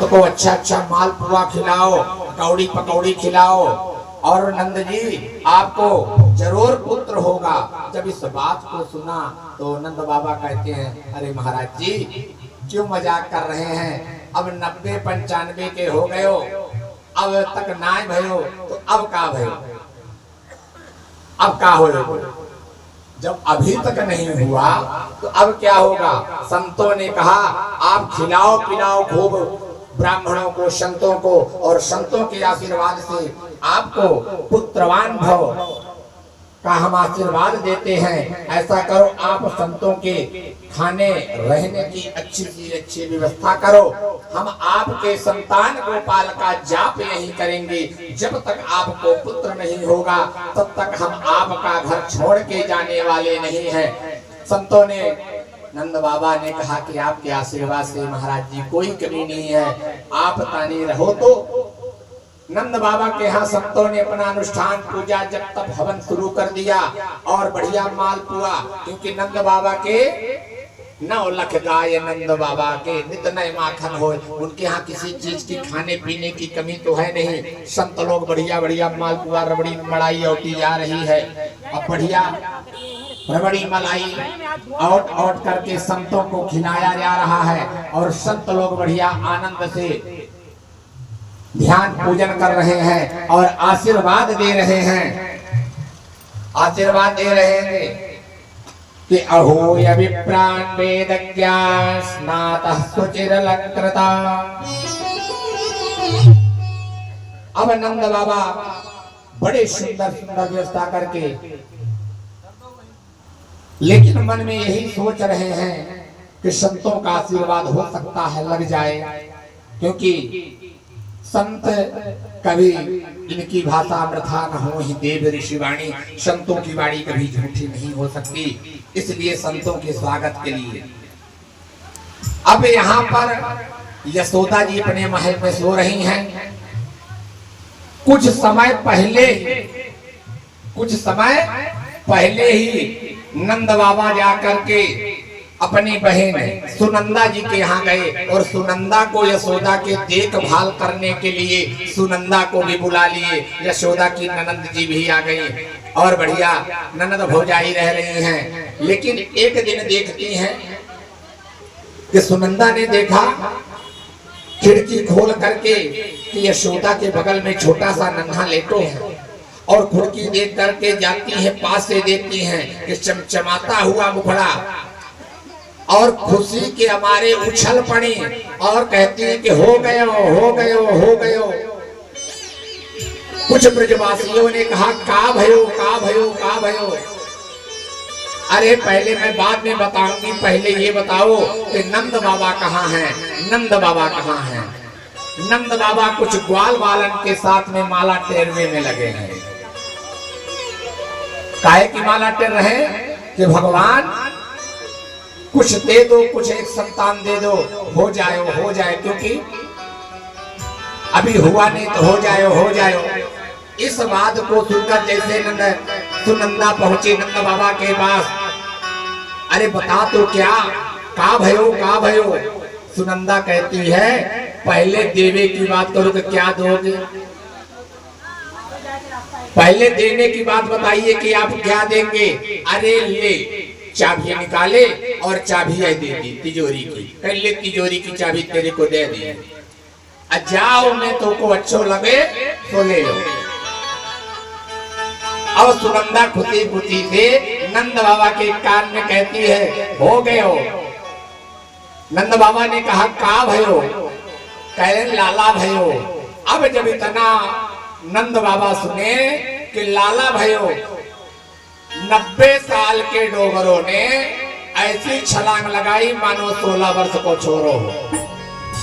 संत को अच्छा अच्छा मालपुआ खिलाओ, कौड़ी पकौड़ी खिलाओ, और नंद जी आपको जरूर पुत्र होगा। जब इस बात को सुना तो नंद बाबा कहते हैं, अरे महाराज जी क्यों मजाक कर रहे हैं, अब 90-95 के हो गए हो, अब तक ना भयो तो अब का भयो, अब का हो, जब अभी तक नहीं हुआ तो अब क्या होगा। संतों ने कहा आप खिलाओ पिलाओ खूब ब्राह्मणों को, संतों को, और संतों के आशीर्वाद से आपको पुत्रवान भव का हम आशीर्वाद देते हैं। ऐसा करो आप संतों के खाने रहने की अच्छी सी अच्छी व्यवस्था करो, हम आपके संतान गोपाल का जाप यही करेंगे, जब तक आपको पुत्र नहीं होगा तब तक हम आपका घर छोड़ के जाने वाले नहीं हैं। संतों ने, नंद बाबा ने कहा कि आपके आशीर्वाद से महाराज जी कोई कमी नहीं है, आप ताने रहो। तो नंद बाबा के यहाँ संतों ने अपना अनुष्ठान पूजा जब तब हवन शुरू कर दिया, और बढ़िया मालपुआ, क्योंकि नंद बाबा के 9 लाख गाय, नंद बाबा के नित नए माखन हो, उनके यहाँ किसी चीज की खाने पीने की कमी तो है नहीं। संत लोग बढ़िया बढ़िया मालपुआ रबड़ी मलाई औटी जा रही है, अब बढ़िया रबड़ी मलाई औट औट करके संतों को खिलाया जा रहा है, और संत लोग बढ़िया आनंद से ध्यान पूजन कर रहे हैं और आशीर्वाद दे रहे हैं, आशीर्वाद दे रहे हैं कि अहो यविप्राण वेदज्ञा स्नातः सुचिरलंकृता। अब नंद बाबा बड़े सुंदर सुंदर व्यवस्था करके, लेकिन मन में यही सोच रहे हैं कि संतों का आशीर्वाद हो सकता है लग जाए, क्योंकि संत कभी इनकी भाषा अमृथा न हो ही देव ऋषि वाणी, संतों की वाणी कभी झूठी नहीं हो सकती, इसलिए संतों के स्वागत के लिए अब यहाँ पर यशोदा जी अपने महल में सो रही हैं। कुछ समय पहले ही नंद बाबा जाकर के अपनी बहन सुनंदा जी के यहाँ गए, और सुनंदा को यशोदा के देखभाल करने के लिए सुनंदा को भी बुला लिए। यशोदा की ननंद जी भी आ गई, और बढ़िया ननद भौजाई रह रही हैं। लेकिन एक दिन देखती हैं कि सुनंदा ने देखा खिड़की खोल करके कि यशोदा के बगल में छोटा सा नन्हा लेटो है, और खिड़की देख करके जाती है, पास से देखती हैं कि चमचमाता हुआ मुखड़ा, और खुशी के हमारे उछल पड़ी और कहती है कि हो गयो हो गयो हो गयो। कुछ ब्रजवासियों ने कहा का भयो का भयो का भयो। अरे पहले मैं बाद में बताऊंगी, पहले ये बताओ कि नंद बाबा कहाँ हैं, नंद बाबा कहाँ हैं। नंद बाबा कुछ ग्वाल बालन के साथ में माला टेरवे में लगे हैं। काहे की माला टेर रहे कि भगवान कुछ दे दो, कुछ एक संतान दे दो, हो जाए, क्योंकि अभी हुआ नहीं तो हो जाए। इस बात को सुनकर जैसे सुनंदा पहुंची नंद बाबा के पास, अरे बता तो क्या का भयो। सुनंदा कहती है पहले देवे की बात करो कि क्या दोगे, पहले देने की बात बताइए कि आप क्या देंगे। अरे ले चाबियां निकाले और चाबियां दे दी तिजोरी की, कह ले तिजोरी की चाबी तेरे को दे दी, जाओ मैं तुमको अच्छो लगे तो ले लो। अब सुनंदा खुशी खुशी से नंद बाबा के कान में कहती है हो गए हो। नंद बाबा ने कहा का भयो, कह रहे लाला भयो। अब जब इतना नंद बाबा सुने कि लाला भयो, 90 साल के डोगरों ने ऐसी छलांग लगाई मानो 16 वर्ष को छोरो हो।